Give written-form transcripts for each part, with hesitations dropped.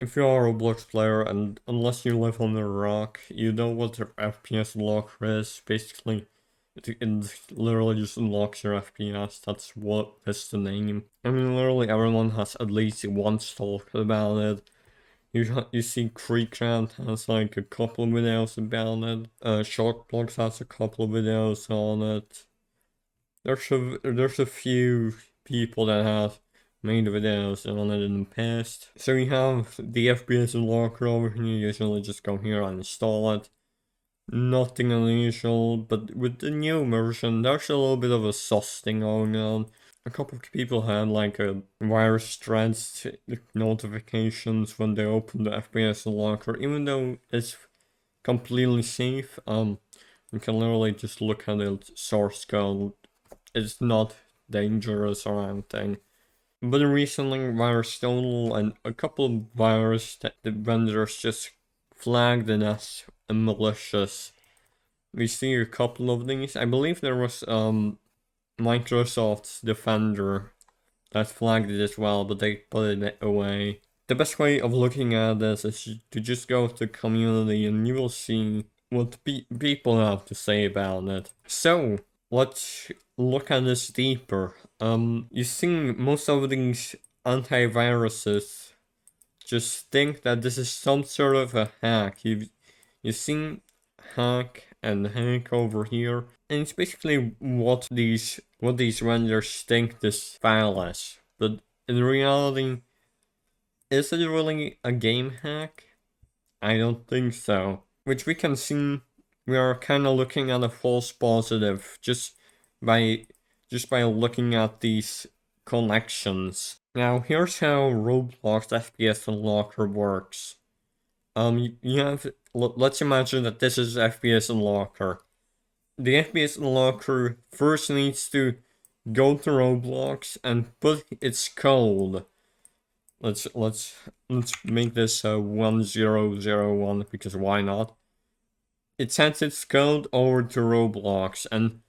if you are a Roblox player and unless you live on a rock, you know what your FPS locker is. Basically, it literally just unlocks your FPS. That's what is the name. I mean, literally everyone has at least one talk about it. You see Creekcraft has like a couple of videos about it. Shortblocks has a couple of videos on it. There's a few people that have made videos on it in the past. So you have the FPS unlocker over here. You usually just go here and install it. Nothing unusual, but with the new version, there's a little bit of a sus thing going on. A couple of people had like a virus threads notifications when they open the FPS unlocker, even though it's completely safe. You can literally just look at the source code. It's not dangerous or anything. But recently, Virus Total and a couple of virus vendors just flagged it as malicious. We see a couple of these. I believe there was Microsoft's Defender that flagged it as well, but they put it away. The best way of looking at this is to just go to community and you will see what people have to say about it. So, let's look at this deeper. You see most of these antiviruses just think that this is some sort of a hack. You seen hack and hack over here, and it's basically what these vendors think this file is. But in reality, is it really a game hack? I don't think so. Which we can see, we are kind of looking at a false positive by by looking at these collections. Now here's how Roblox FPS Unlocker works. You have let's imagine that this is FPS Unlocker. The FPS Unlocker first needs to go to Roblox and put its code. Let's make this 1001 because why not? It sends its code over to Roblox, and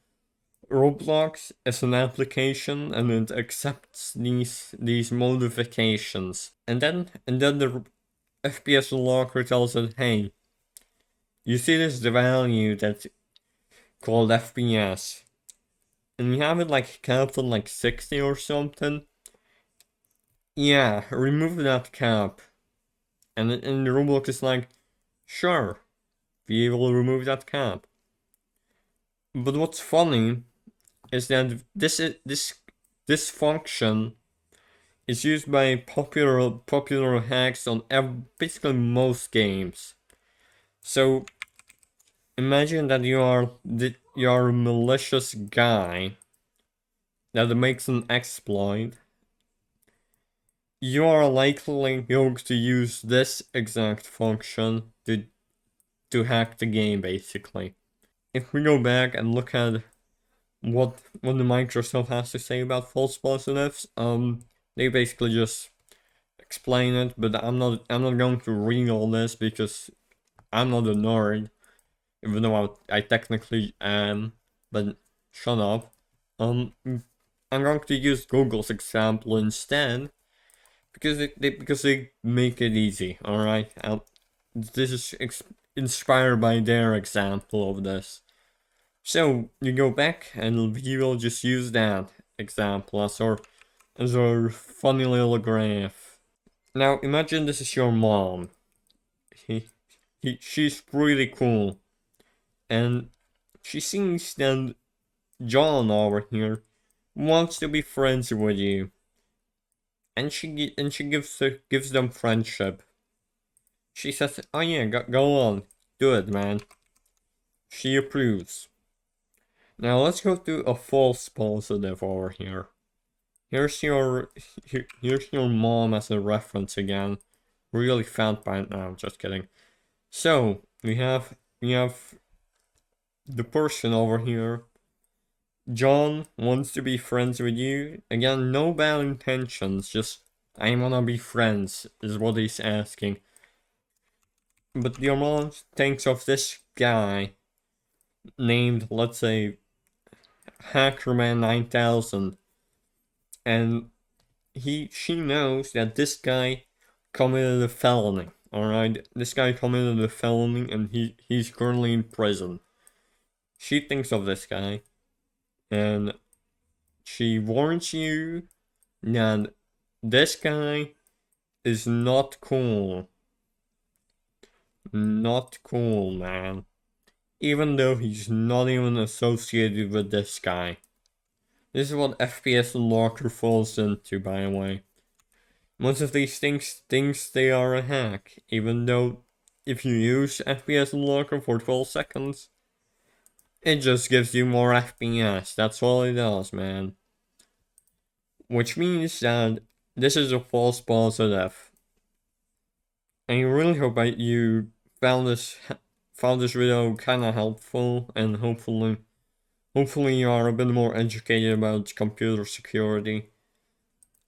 Roblox is an application and it accepts these modifications. And then the FPS unlocker tells it, hey, you see this value that's called FPS, and you have it like capped on like 60 or something. Yeah, remove that cap. And the Roblox is like, sure, we will remove that cap. But what's funny is that this function is used by popular hacks on basically most games. So imagine that you are a malicious guy that makes an exploit. You are likely going to use this exact function to hack the game, basically. If we go back and look at what the Microsoft has to say about false positives, they basically just explain it, but I'm not going to read all this because I'm not a nerd, even though I technically am, but shut up. I'm going to use Google's example instead because they make it easy. All right, this is inspired by their example of this. So you go back and you will just use that example as our funny little graph. Now imagine this is your mom. She's really cool, and she sees that John over here wants to be friends with you, and she gives them friendship. She says, "Oh yeah, go on, do it, man." She approves. Now let's go to a false positive over here. Here's your mom as a reference again. Really fat by now, just kidding. So we have the person over here. John wants to be friends with you. Again, no bad intentions, just I wanna be friends is what he's asking. But your mom thinks of this guy named, let's say, Hackerman 9000, and she knows that this guy committed a felony. Alright, this guy committed a felony and he's currently in prison. She thinks of this guy and she warns you that this guy is not cool. Not cool, man. Even though he's not even associated with this guy. This is what FPS Unlocker falls into, by the way. Most of these things thinks they are a hack, even though if you use FPS Unlocker for 12 seconds, it just gives you more FPS. That's all it does, man. Which means that this is a false positive. And I really hope that you found this video kind of helpful, and hopefully you are a bit more educated about computer security.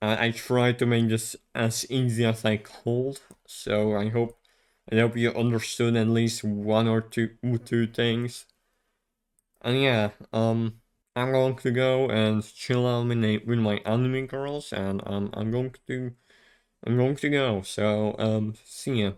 I tried to make this as easy as I could, so I hope you understood at least one or two things. And yeah, I'm going to go and chill out with my anime girls, and I'm going to go. So see ya.